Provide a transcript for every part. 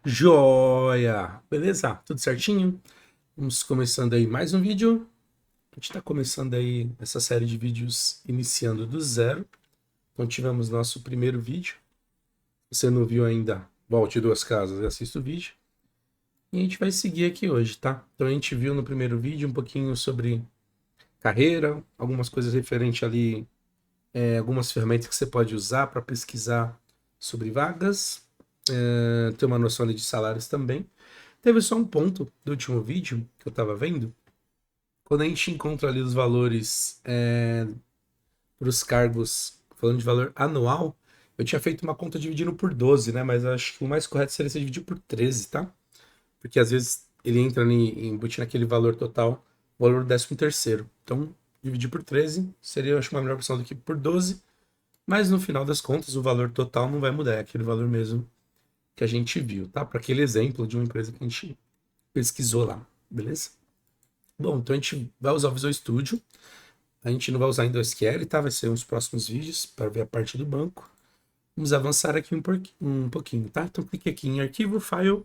Joia! Beleza? Tudo certinho? Vamos começando aí mais um vídeo. A gente está começando aí essa série de vídeos iniciando do zero. Então tivemos nosso primeiro vídeo. Se você não viu ainda, volte duas casas e assista o vídeo. E a gente vai seguir aqui hoje, tá? Então a gente viu no primeiro vídeo um pouquinho sobre carreira, algumas coisas referentes ali, algumas ferramentas que você pode usar para pesquisar sobre vagas, ter uma noção ali de salários também. Teve só um ponto do último vídeo que eu tava vendo. Quando a gente encontra ali os valores para os cargos, falando de valor anual, eu tinha feito uma conta dividindo por 12, né? Mas eu acho que o mais correto seria ser dividir por 13, tá? Porque às vezes ele entra ali, embutindo naquele valor total, o valor do 13º. Então, dividir por 13 seria, eu acho, uma melhor opção do que por 12. Mas no final das contas, o valor total não vai mudar, é aquele valor mesmo que a gente viu, tá? Para aquele exemplo de uma empresa que a gente pesquisou lá, beleza? Bom, então a gente vai usar o Visual Studio. A gente não vai usar ainda o SQL, tá? Vai ser uns próximos vídeos para ver a parte do banco. Vamos avançar aqui um pouquinho, tá? Então clique aqui em Arquivo, File,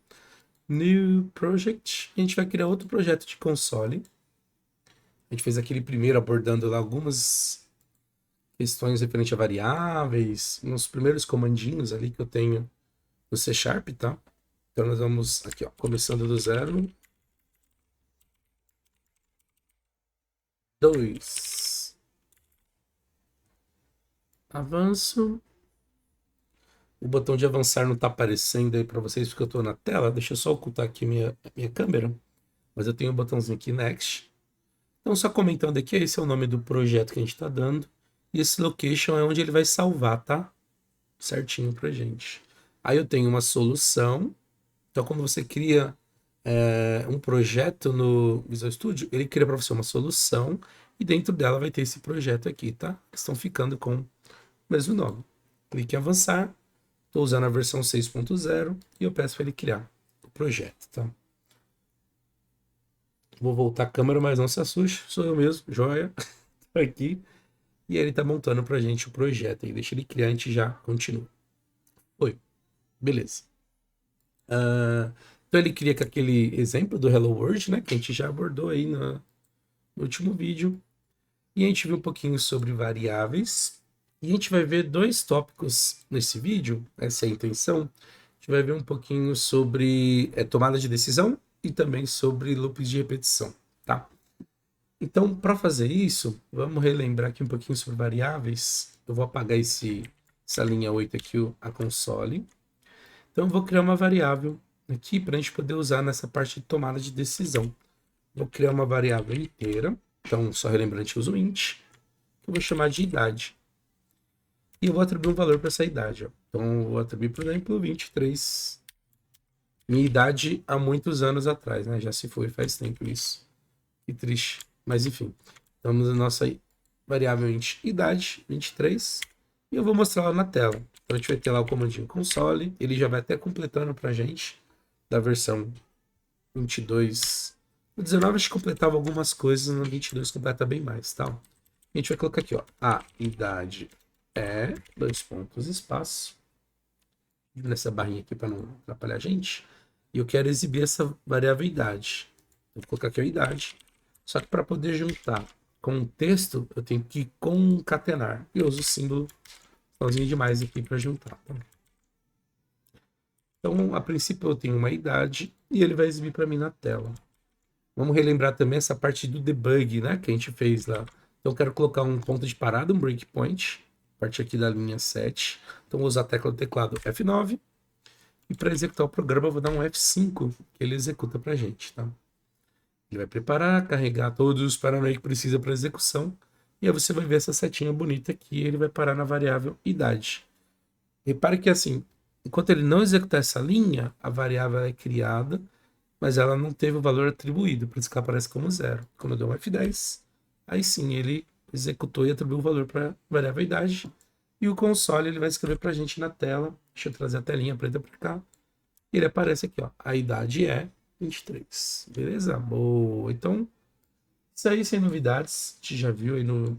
New Project. E a gente vai criar outro projeto de console. A gente fez aquele primeiro abordando lá algumas questões referentes a variáveis, nos primeiros comandinhos ali que eu tenho no C Sharp, tá? Então nós vamos aqui, ó, começando do zero. 2. Avanço. O botão de avançar não está aparecendo aí para vocês porque eu estou na tela. Deixa eu só ocultar aqui minha câmera. Mas eu tenho o botãozinho aqui Next. Então, só comentando aqui, esse é o nome do projeto que a gente está dando. E esse location é onde ele vai salvar, tá? Certinho pra gente. Aí eu tenho uma solução. Então, quando você cria um projeto no Visual Studio, ele cria para você uma solução. E dentro dela vai ter esse projeto aqui, tá? Estão ficando com o mesmo nome. Clique em avançar. Estou usando a versão 6.0 e eu peço para ele criar o projeto, tá? Vou voltar a câmera, mas não se assuste, sou eu mesmo, joia, tô aqui. E ele tá montando pra gente o projeto aí. Deixa ele criar, a gente já continua. Oi, beleza. Então ele cria com aquele exemplo do Hello World, né? Que a gente já abordou aí no último vídeo. E a gente viu um pouquinho sobre variáveis. E a gente vai ver dois tópicos nesse vídeo, essa é a intenção. A gente vai ver um pouquinho sobre tomada de decisão e também sobre loops de repetição, tá? Então, para fazer isso, vamos relembrar aqui um pouquinho sobre variáveis. Eu vou apagar essa linha 8 aqui, a console. Então, eu vou criar uma variável aqui para a gente poder usar nessa parte de tomada de decisão. Vou criar uma variável inteira. Então, só relembrando, a gente usa o int, que eu vou chamar de idade. E eu vou atribuir um valor para essa idade. Ó. Então, eu vou atribuir, por exemplo, 23. Minha idade há muitos anos atrás, né? Já se foi, faz tempo isso. Que triste. Mas, enfim. Estamos na nossa variável int idade, 23. E eu vou mostrar lá na tela. Então, a gente vai ter lá o comandinho console. Ele já vai até completando para a gente da versão 22. No 19 a gente completava algumas coisas, no 22 completa bem mais, tá? A gente vai colocar aqui, ó. A idade é, dois pontos, espaço. Nessa barrinha aqui para não atrapalhar a gente. E eu quero exibir essa variável idade. Vou colocar aqui a idade. Só que para poder juntar com o texto, eu tenho que concatenar. E eu uso o símbolo sozinho demais aqui para juntar. Tá? Então, a princípio, eu tenho uma idade e ele vai exibir para mim na tela. Vamos relembrar também essa parte do debug, né, que a gente fez lá. Então, eu quero colocar um ponto de parada, um breakpoint, a partir aqui da linha 7. Então, vou usar a tecla do teclado F9. E para executar o programa, eu vou dar um F5, que ele executa para a gente. Tá? Ele vai preparar, carregar todos os parâmetros que precisa para execução. E aí você vai ver essa setinha bonita aqui, ele vai parar na variável idade. Repare que assim, enquanto ele não executar essa linha, a variável é criada, mas ela não teve o valor atribuído, por isso que ela aparece como zero. Quando eu dou um F10, aí sim ele executou e atribuiu o valor para a variável idade. E o console ele vai escrever para a gente na tela. Deixa eu trazer a telinha preta para cá. Ele aparece aqui, ó. A idade é 23. Beleza? Boa. Então, isso aí sem novidades. A gente já viu aí no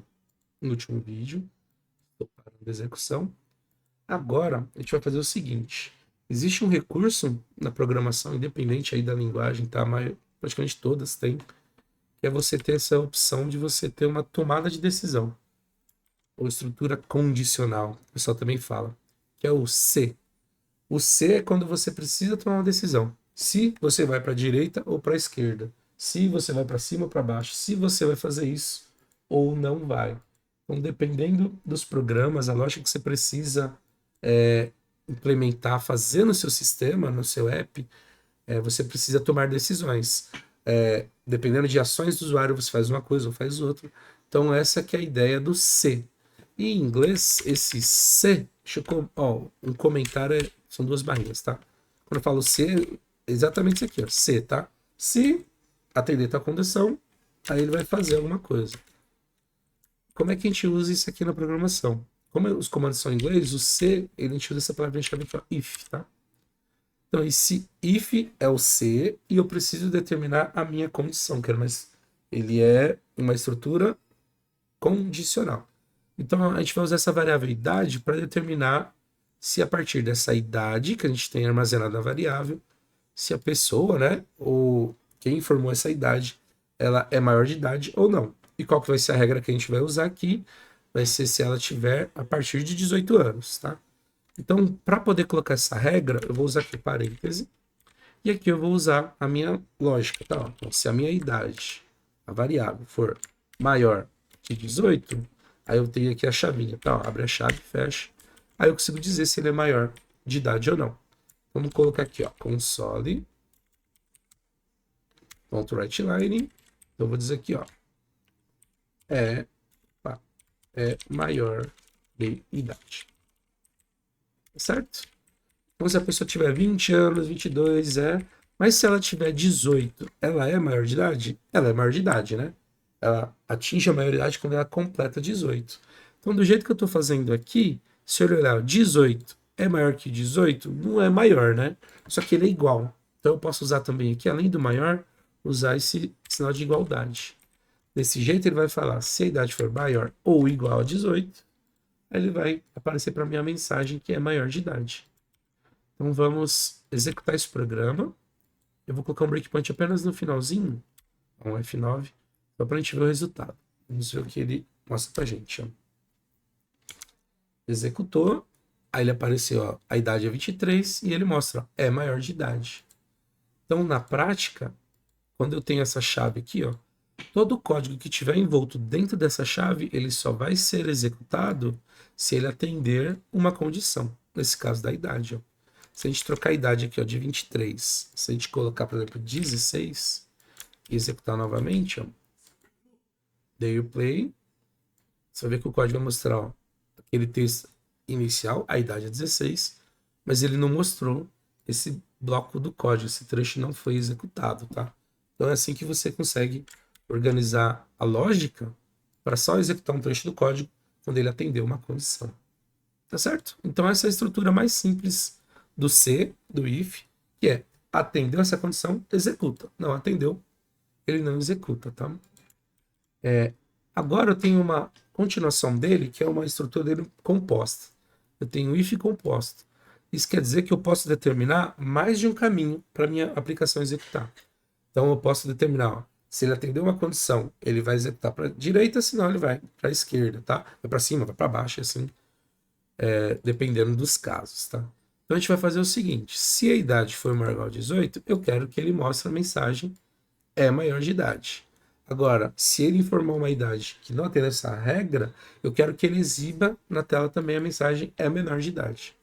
último vídeo. Estou parando a execução. Agora, a gente vai fazer o seguinte. Existe um recurso na programação, independente aí da linguagem, tá? Mas praticamente todas têm, que é você ter essa opção de você ter uma tomada de decisão, ou estrutura condicional, o pessoal também fala, que é o se. O se é quando você precisa tomar uma decisão. Se você vai para a direita ou para a esquerda. Se você vai para cima ou para baixo. Se você vai fazer isso ou não vai. Então, dependendo dos programas, a lógica que você precisa implementar, fazer no seu sistema, no seu app, você precisa tomar decisões. Dependendo de ações do usuário, você faz uma coisa ou faz outra. Então, essa que é a ideia do se. E em inglês, esse se, um comentário são duas barrinhas, tá? Quando eu falo se, é exatamente isso aqui, ó, se, tá? Se atender tal condição, aí ele vai fazer alguma coisa. Como é que a gente usa isso aqui na programação? Como os comandos são em inglês, o se, a gente usa essa palavra-chave para if, tá? Então, esse if é o se e eu preciso determinar a minha condição, ele é uma estrutura condicional. Então, a gente vai usar essa variável idade para determinar se a partir dessa idade que a gente tem armazenada na variável, se a pessoa, né, ou quem informou essa idade, ela é maior de idade ou não. E qual que vai ser a regra que a gente vai usar aqui? Vai ser se ela tiver a partir de 18 anos, tá? Então, para poder colocar essa regra, eu vou usar aqui parêntese, e aqui eu vou usar a minha lógica, tá? Então, se a minha idade, a variável, for maior que 18, aí eu tenho aqui a chavinha, tá? Abre a chave, fecha. Aí eu consigo dizer se ele é maior de idade ou não. Vamos colocar aqui, ó, console.writeLine. Então eu vou dizer aqui, ó, é maior de idade. Certo? Então se a pessoa tiver 20 anos, 22, mas se ela tiver 18, ela é maior de idade? Ela é maior de idade, né? Ela atinge a maioridade quando ela completa 18. Então, do jeito que eu estou fazendo aqui, se eu olhar 18 é maior que 18, não é maior, né? Só que ele é igual. Então, eu posso usar também aqui, além do maior, usar esse sinal de igualdade. Desse jeito, ele vai falar, se a idade for maior ou igual a 18, aí ele vai aparecer para mim a mensagem que é maior de idade. Então, vamos executar esse programa. Eu vou colocar um breakpoint apenas no finalzinho, um F9, só para a gente ver o resultado. Vamos ver o que ele mostra para a gente. Ó. Executou, aí ele apareceu, ó, a idade é 23 e ele mostra, ó, é maior de idade. Então, na prática, quando eu tenho essa chave aqui, ó, todo o código que tiver envolto dentro dessa chave, ele só vai ser executado se ele atender uma condição, nesse caso da idade. Ó. Se a gente trocar a idade aqui ó, de 23, se a gente colocar, por exemplo, 16 e executar novamente, ó, dei o play, você vai ver que o código vai mostrar ó, aquele texto inicial, a idade é 16, mas ele não mostrou esse bloco do código, esse trecho não foi executado, tá? Então é assim que você consegue organizar a lógica para só executar um trecho do código quando ele atender uma condição. Tá certo? Então essa é a estrutura mais simples do se, do if, que é atendeu essa condição, executa. Não atendeu, ele não executa, tá? Agora eu tenho uma continuação dele, que é uma estrutura dele composta. Eu tenho if composto. Isso quer dizer que eu posso determinar mais de um caminho para minha aplicação executar. Então eu posso determinar, ó, se ele atender uma condição, ele vai executar para a direita, senão ele vai para a esquerda, tá? Vai para cima, vai para baixo, assim, dependendo dos casos, tá? Então a gente vai fazer o seguinte, se a idade for maior ou igual a 18, eu quero que ele mostre a mensagem é maior de idade. Agora, se ele informar uma idade que não atende essa regra, eu quero que ele exiba na tela também a mensagem é menor de idade.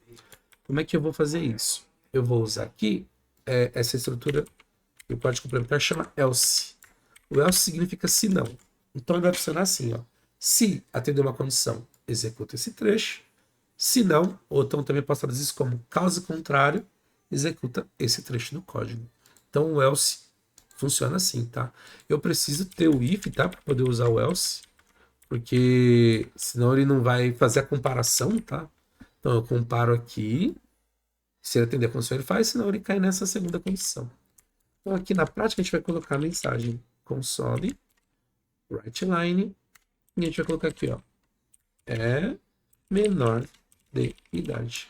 Como é que eu vou fazer isso? Eu vou usar aqui essa estrutura que o código complementar chama else. O else significa se não. Então ele vai funcionar assim, ó. Se atender uma condição, executa esse trecho. Se não, ou então também posso traduzir isso como caso contrário, executa esse trecho do código. Então o else funciona assim, tá? Eu preciso ter o if, tá? Para poder usar o else, porque senão ele não vai fazer a comparação, tá? Então eu comparo aqui, se ele atender a condição ele faz, senão ele cai nessa segunda condição. Então aqui na prática a gente vai colocar a mensagem console, writeLine, e a gente vai colocar aqui, ó, é menor de idade.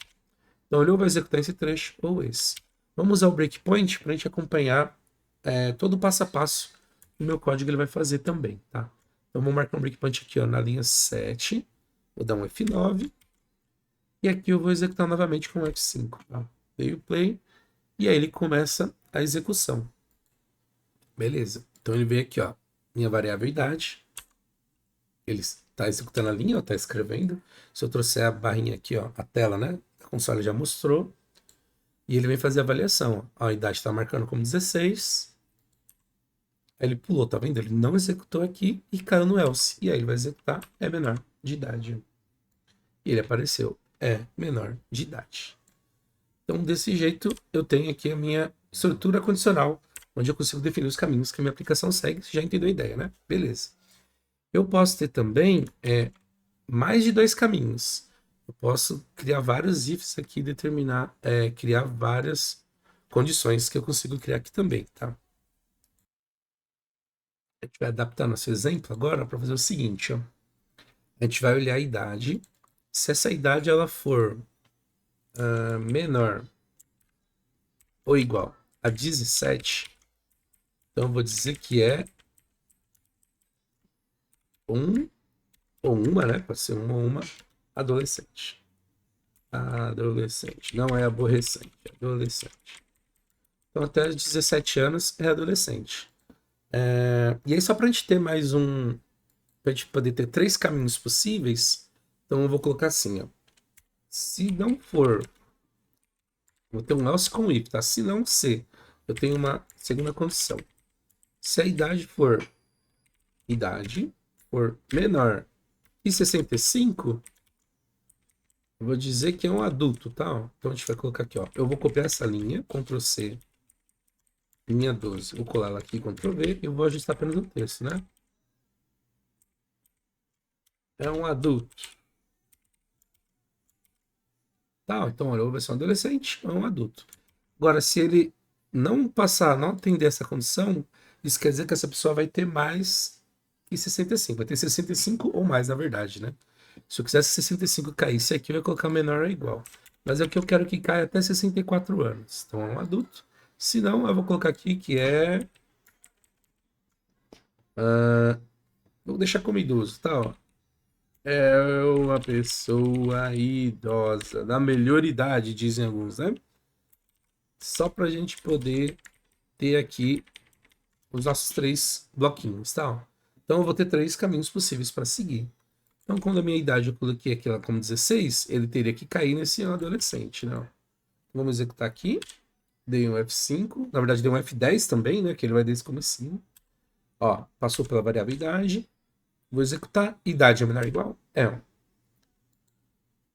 Então ele ou vai executar esse trecho ou esse. Vamos usar o breakpoint para a gente acompanhar todo o passo a passo do meu código ele vai fazer também, tá? Então vou marcar um breakpoint aqui ó, na linha 7, vou dar um F9, e aqui eu vou executar novamente com o F5. Tá? Dei o play, e aí ele começa a execução. Beleza. Então ele veio aqui, ó, minha variável idade, ele está executando a linha, está escrevendo. Se eu trouxer a barrinha aqui, ó, a tela, né? A console já mostrou. E ele vem fazer a avaliação. Ó. A idade está marcando como 16. Aí ele pulou, tá vendo? Ele não executou aqui e caiu no else. E aí ele vai executar é menor de idade. E ele apareceu é menor de idade. Então, desse jeito, eu tenho aqui a minha estrutura condicional, onde eu consigo definir os caminhos que a minha aplicação segue. Você já entendeu a ideia, né? Beleza. Eu posso ter também mais de 2 caminhos. Eu posso criar vários ifs aqui e determinar, criar várias condições que eu consigo criar aqui também, tá? A gente vai adaptar nosso exemplo agora para fazer o seguinte, ó. A gente vai olhar a idade. Se essa idade ela for menor ou igual a 17, então eu vou dizer que é um ou uma, né? Pode ser um ou uma adolescente. Adolescente, não é aborrecente, é adolescente. Então até os 17 anos é adolescente. E aí só para a gente ter mais um, para a gente poder ter 3 caminhos possíveis, então eu vou colocar assim, ó. Se não for, vou ter um else com if, tá? Se não ser, eu tenho uma segunda condição. Se a idade for menor que 65, eu vou dizer que é um adulto, tá? Então a gente vai colocar aqui, ó. Eu vou copiar essa linha, Ctrl C, linha 12. Vou colar ela aqui, Ctrl V, e eu vou ajustar apenas o texto, né? É um adulto. Tá, então olha, ou vai ser um adolescente ou um adulto. Agora, se ele não passar, não atender essa condição, isso quer dizer que essa pessoa vai ter mais que 65. Vai ter 65 ou mais, na verdade, né? Se eu quisesse 65 caísse aqui, eu ia colocar menor ou igual. Mas é o que eu quero que caia até 64 anos. Então é um adulto. Se não, eu vou colocar aqui que é... vou deixar como idoso, tá? Ó. É uma pessoa idosa, da melhor idade, dizem alguns, né? Só para a gente poder ter aqui os nossos 3 bloquinhos, tá? Então eu vou ter 3 caminhos possíveis para seguir. Então, quando a minha idade eu coloquei aqui ela como 16, ele teria que cair nesse adolescente, né? Vamos executar aqui. Dei um F5. Na verdade, dei um F10 também, né? Que ele vai desde o comecinho. Ó, passou pela variável idade. Vou executar. Idade é menor ou igual? É.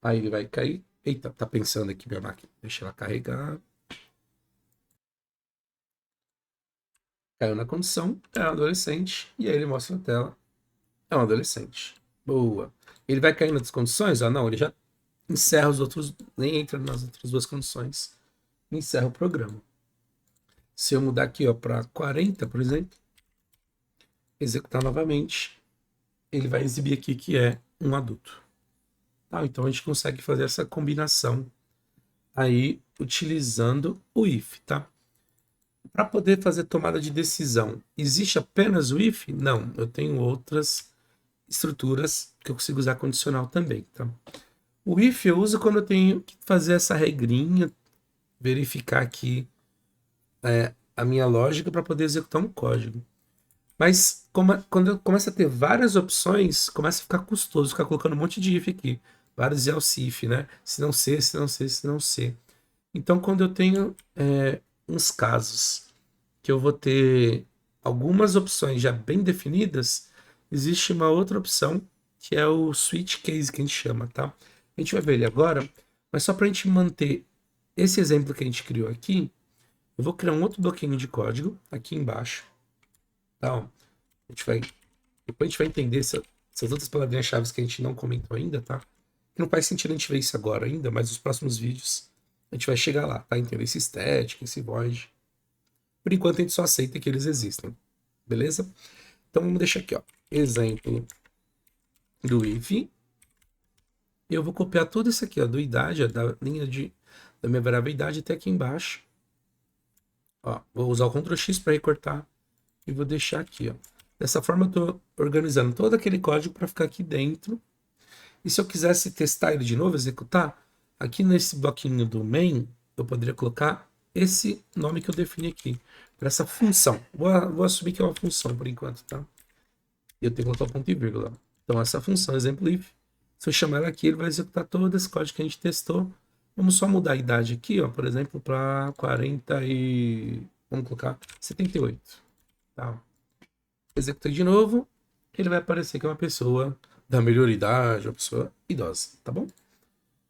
Aí ele vai cair. Eita, tá pensando aqui minha máquina. Deixa ela carregar. Caiu na condição. É um adolescente. E aí ele mostra na tela. É um adolescente. Boa. Ele vai cair nas condições? Ah, não. Ele já encerra os outros. Nem entra nas outras 2 condições. Encerra o programa. Se eu mudar aqui para 40, por exemplo, executar novamente, ele vai exibir aqui que é um adulto. Tá? Então a gente consegue fazer essa combinação aí utilizando o if. Tá? Para poder fazer tomada de decisão, existe apenas o if? Não, eu tenho outras estruturas que eu consigo usar condicional também. Tá? O if eu uso quando eu tenho que fazer essa regrinha, verificar aqui a minha lógica para poder executar um código. Mas quando começa a ter várias opções, começa a ficar custoso, ficar colocando um monte de if aqui. Vários else if, né? Se não ser, se não ser, se não ser. Então, quando eu tenho uns casos que eu vou ter algumas opções já bem definidas, existe uma outra opção, que é o switch case, que a gente chama, tá? A gente vai ver ele agora, mas só para a gente manter esse exemplo que a gente criou aqui, eu vou criar um outro bloquinho de código aqui embaixo. Tá? Depois a gente vai entender essas outras palavrinhas-chave que a gente não comentou ainda, tá? Que não faz sentido a gente ver isso agora ainda, mas nos próximos vídeos a gente vai chegar lá, tá? Entender esse static, esse void. Por enquanto a gente só aceita que eles existem, beleza? Então vamos deixar aqui, ó, exemplo do if. Eu vou copiar tudo isso aqui, ó, do idade, da linha da minha variável idade até aqui embaixo. Ó, vou usar o Ctrl X para recortar e vou deixar aqui, ó. Dessa forma eu estou organizando todo aquele código para ficar aqui dentro. E se eu quisesse testar ele de novo, executar, aqui nesse bloquinho do main, eu poderia colocar esse nome que eu defini aqui, para essa função. Vou assumir que é uma função por enquanto, tá? E eu tenho que colocar o ponto e vírgula. Então essa função, exemplo if, se eu chamar ela aqui, ele vai executar todo esse código que a gente testou. Vamos só mudar a idade aqui, ó, por exemplo, para 40 e... vamos colocar 78. Tá? Executei de novo, ele vai aparecer que é uma pessoa da melhor idade, uma pessoa idosa, tá bom?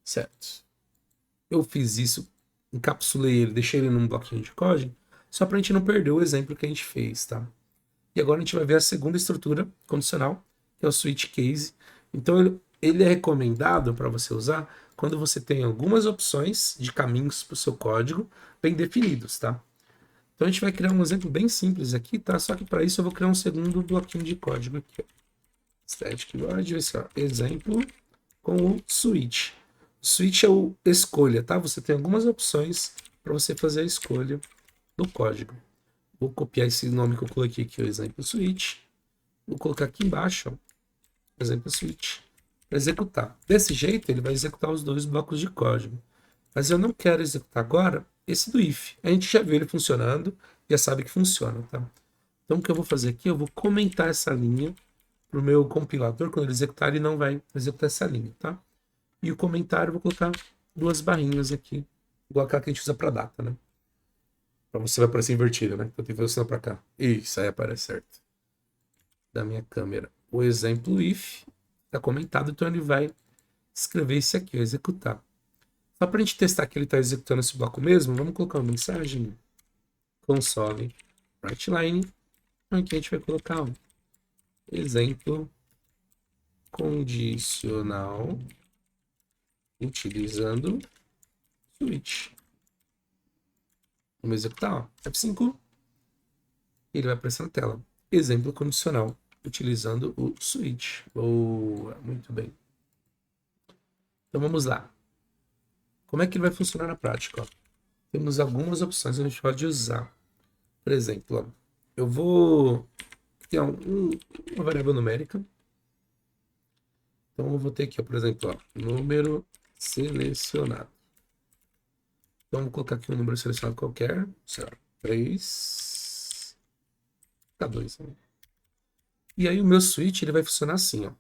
Certo. Eu fiz isso, encapsulei ele, deixei ele num bloquinho de código, só para a gente não perder o exemplo que a gente fez, tá? E agora a gente vai ver a segunda estrutura condicional, que é o switch case. Então ele é recomendado para você usar quando você tem algumas opções de caminhos para o seu código bem definidos, tá? Então a gente vai criar um exemplo bem simples aqui, tá? Só que para isso eu vou criar um segundo bloquinho de código aqui, ó. Static void, vai ser, ó, exemplo com o switch. O switch é o escolha, tá? Você tem algumas opções para você fazer a escolha do código. Vou copiar esse nome que eu coloquei aqui, o exemplo switch. Vou colocar aqui embaixo, ó, exemplo switch, para executar. Desse jeito, ele vai executar os dois blocos de código. Mas eu não quero executar agora esse do if. A gente já viu ele funcionando, já sabe que funciona, tá? Então, o que eu vou fazer aqui, eu vou comentar essa linha para o meu compilador. Quando ele executar, ele não vai executar essa linha, tá? E o comentário, eu vou colocar duas barrinhas aqui, igual aquela que a gente usa para data, né? Para você vai aparecer invertido, né? Então, tem que funcionar para cá. Isso, aí aparece certo. Da minha câmera. O exemplo if está comentado, então ele vai escrever isso aqui, executar. Só para a gente testar que ele está executando esse bloco mesmo, vamos colocar uma mensagem console writeline. Aqui a gente vai colocar um exemplo condicional utilizando switch. Vamos executar, ó, F5. Ele vai aparecer na tela. Exemplo condicional utilizando o switch. Boa, muito bem. Então vamos lá. Como é que ele vai funcionar na prática? Ó? Temos algumas opções que a gente pode usar. Por exemplo, ó, eu vou criar uma variável numérica. Então eu vou ter aqui, ó, por exemplo, ó, número selecionado. Então eu vou colocar aqui um número selecionado qualquer, sei lá, 3, K2. Né? E aí o meu switch ele vai funcionar assim, ó.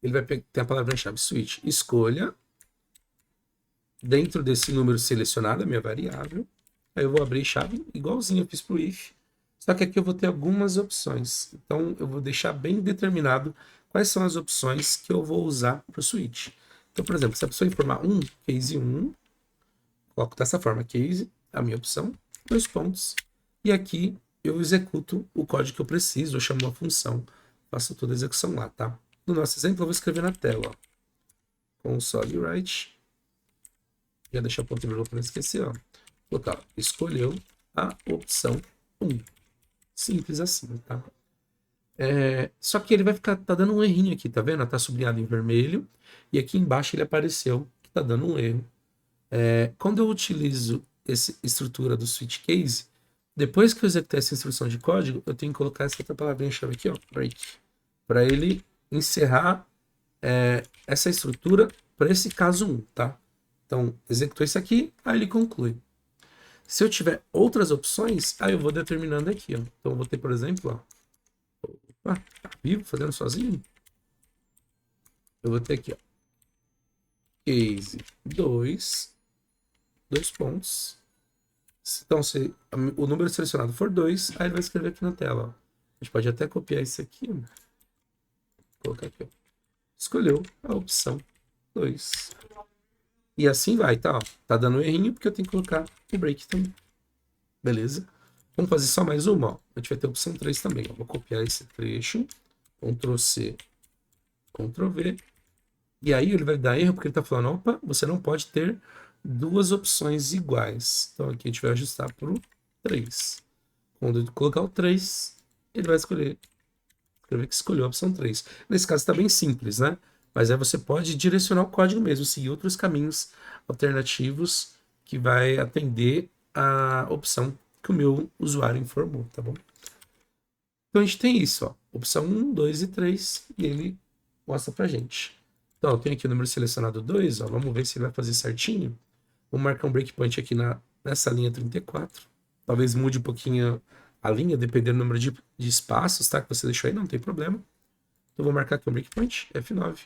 Ele vai ter a palavra-chave switch, escolha dentro desse número selecionado, a minha variável. Aí eu vou abrir chave, igualzinho eu fiz para o if. Só que aqui eu vou ter algumas opções. Então eu vou deixar bem determinado quais são as opções que eu vou usar para o switch. Então, por exemplo, se a pessoa informar case 1, coloco dessa forma, case, a minha opção, 2 pontos. E aqui eu executo o código que eu preciso, eu chamo uma função, faço toda a execução lá, tá? No nosso exemplo, eu vou escrever na tela, ó. Console write. Já deixar o ponto de vírgula para não esquecer, ó. Colocar, escolheu a opção 1. Simples assim, tá? Só que ele vai ficar, tá dando um errinho aqui, tá vendo? Tá sublinhado em vermelho. E aqui embaixo ele apareceu que tá dando um erro. Quando eu utilizo essa estrutura do switch case, depois que eu executar essa instrução de código, eu tenho que colocar essa outra palavrinha-chave aqui, ó, break, para ele encerrar essa estrutura para esse caso 1, tá? Então, executou isso aqui, aí ele conclui. Se eu tiver outras opções, aí eu vou determinando aqui, ó. Então, eu vou ter, por exemplo, ó, tá vivo, fazendo sozinho. Eu vou ter aqui, ó, case 2 pontos. Então, se o número selecionado for 2, aí ele vai escrever aqui na tela, ó. A gente pode até copiar isso aqui, ó. Colocar aqui, ó. Escolheu a opção 2. E assim vai, tá? Ó. Tá dando um errinho porque eu tenho que colocar o break também. Beleza? Vamos fazer só mais uma, ó. A gente vai ter a opção 3 também, ó. Vou copiar esse trecho. Ctrl C, Ctrl V. E aí ele vai dar erro porque ele tá falando, opa, você não pode ter duas opções iguais. Então aqui a gente vai ajustar para o 3. Quando eu colocar o 3, ele vai escrever que escolheu a opção 3. Nesse caso está bem simples, né? Mas aí você pode direcionar o código mesmo, seguir outros caminhos alternativos que vai atender a opção que o meu usuário informou, tá bom? Então a gente tem isso, ó, opção 1, 2 e 3, e ele mostra pra gente. Então, eu tenho aqui o número selecionado 2, ó, vamos ver se ele vai fazer certinho. Vou marcar um breakpoint aqui nessa linha 34. Talvez mude um pouquinho a linha, dependendo do número de espaços, tá? Que você deixou aí, não tem problema. Então, vou marcar aqui um breakpoint, F9,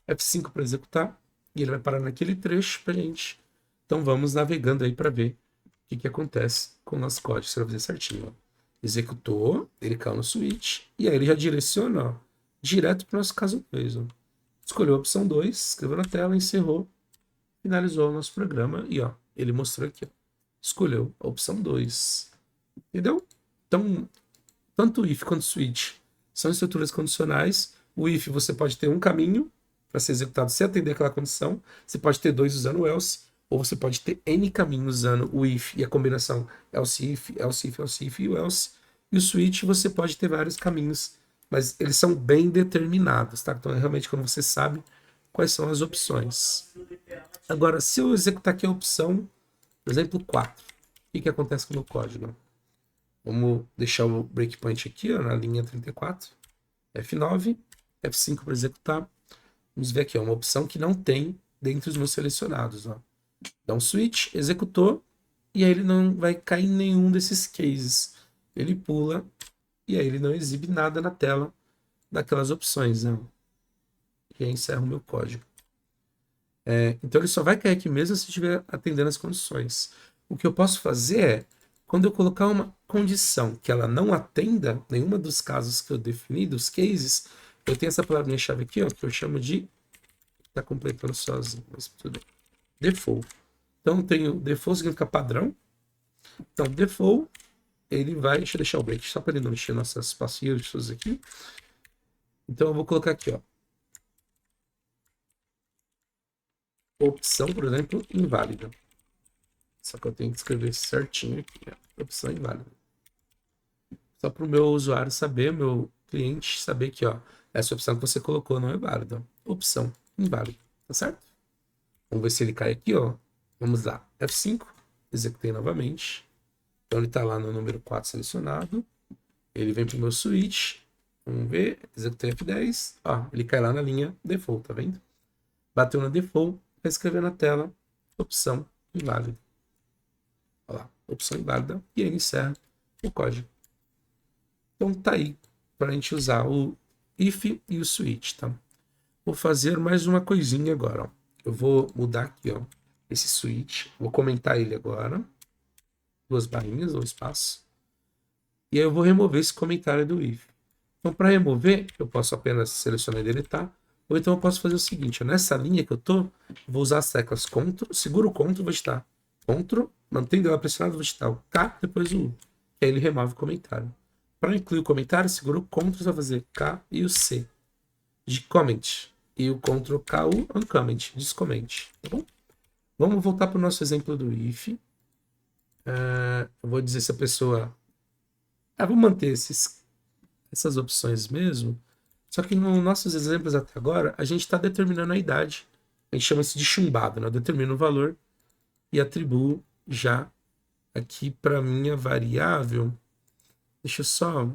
F5 para executar, e ele vai parar naquele trecho pra gente. Então, vamos navegando aí para ver o que acontece com o nosso código, se ele vai fazer certinho, ó. Executou, ele caiu no switch, e aí ele já direciona, ó, direto para o nosso caso 2. Ó. Escolheu a opção 2, escreveu na tela, encerrou, finalizou o nosso programa e ó, ele mostrou aqui, ó, escolheu a opção 2. Entendeu? Então, tanto o if quanto o switch são estruturas condicionais. O if você pode ter um caminho para ser executado se atender aquela condição, você pode ter dois usando o else, ou você pode ter N caminhos usando o if e a combinação else if, else if, else if e o else. E o switch você pode ter vários caminhos, mas eles são bem determinados, tá? Então é realmente quando você sabe quais são as opções. Agora, se eu executar aqui a opção, por exemplo, 4, o que acontece com o meu código? Vamos deixar o breakpoint aqui, ó, na linha 34, F9, F5 para executar. Vamos ver aqui, ó, uma opção que não tem dentre os meus selecionados. Ó. Dá um switch, executou, e aí ele não vai cair em nenhum desses cases. Ele pula, e aí ele não exibe nada na tela daquelas opções. Né? E aí encerra o meu código. Então ele só vai cair aqui mesmo se estiver atendendo as condições. O que eu posso fazer é, quando eu colocar uma condição que ela não atenda nenhuma dos casos que eu defini, dos cases, eu tenho essa palavrinha-chave aqui, ó, que eu chamo de... Está completando sozinho, mas tudo bem. Default. Então eu tenho default significa padrão. Então default, ele vai... Deixa eu deixar o break só para ele não encher nossas passivos aqui. Então eu vou colocar aqui, ó. Opção, por exemplo, inválida. Só que eu tenho que escrever certinho aqui, ó. Opção inválida. Só para o meu usuário saber, meu cliente saber que, ó, essa opção que você colocou não é válida. Opção inválida, tá certo? Vamos ver se ele cai aqui, ó. Vamos lá, F5, executei novamente. Então ele está lá no número 4 selecionado. Ele vem para o meu switch. Vamos ver, executei F10. Ó, ele cai lá na linha default, tá vendo? Bateu na default, vai escrever na tela, opção inválida. Olha lá, opção inválida, e aí encerra o código. Então tá aí, para a gente usar o if e o switch, tá? Vou fazer mais uma coisinha agora, ó. Eu vou mudar aqui, ó, esse switch, vou comentar ele agora, 2 barrinhas ou espaço, e aí eu vou remover esse comentário do if. Então para remover, eu posso apenas selecionar e deletar, ou então eu posso fazer o seguinte, ó, nessa linha que eu tô, vou usar as teclas CTRL, seguro o CTRL, vou digitar CTRL, mantendo ela pressionada, vou digitar o K, depois o U, e aí ele remove o comentário. Para incluir o comentário, segura o CTRL, você vai fazer K e o C de comment. E o Ctrl K, U, uncomment, descoment. Tá bom? Vamos voltar para o nosso exemplo do if. Eu vou dizer se a pessoa... vou manter essas opções mesmo. Só que nos nossos exemplos até agora, a gente está determinando a idade. A gente chama isso de chumbado, né? Eu determino o valor e atribuo já aqui para minha variável. Deixa eu só...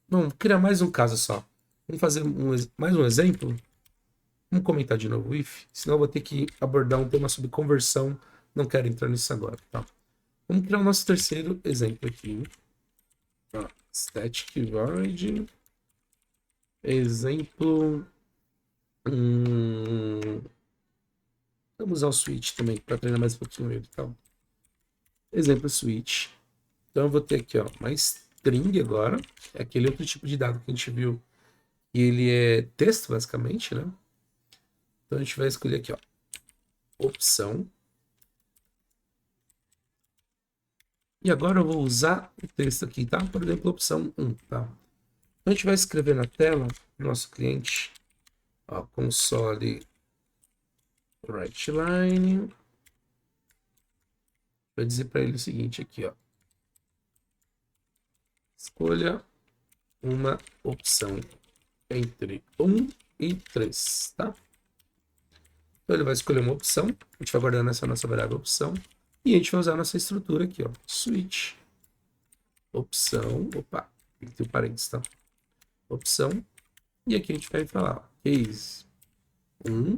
Vamos criar mais um caso só. Vamos fazer mais um exemplo. Vamos comentar de novo o if, senão eu vou ter que abordar um tema sobre conversão. Não quero entrar nisso agora, tá? Vamos criar o nosso terceiro exemplo aqui. Static void. Exemplo. Vamos usar o switch também, para treinar mais um pouquinho ele, tá? Exemplo switch. Então eu vou ter aqui, ó, uma string agora. É aquele outro tipo de dado que a gente viu. E ele é texto, basicamente, né? Então a gente vai escolher aqui, ó, opção. E agora eu vou usar o texto aqui, tá? Por exemplo, opção 1, tá? Então a gente vai escrever na tela do nosso cliente, ó, console writeLine. Vai dizer para ele o seguinte aqui, ó. Escolha uma opção entre 1 e 3, tá? Então ele vai escolher uma opção, a gente vai guardar nessa nossa variável opção, e a gente vai usar a nossa estrutura aqui, ó, switch, opção, opa, tem um parênteses, tá? Opção, e aqui a gente vai falar, ó, case 1,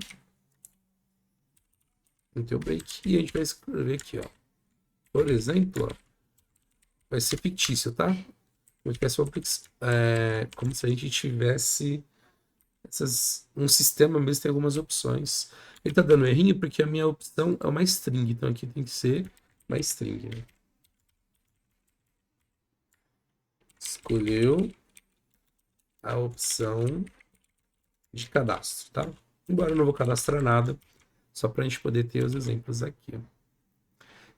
tem o break, e a gente vai escrever aqui, ó, por exemplo, ó, vai ser fictício, tá? Como se a gente tivesse um sistema mesmo, tem algumas opções. Ele tá dando errinho porque a minha opção é uma string, então aqui tem que ser uma string. Né? Escolheu a opção de cadastro, tá? Embora eu não vou cadastrar nada, só para a gente poder ter os exemplos aqui.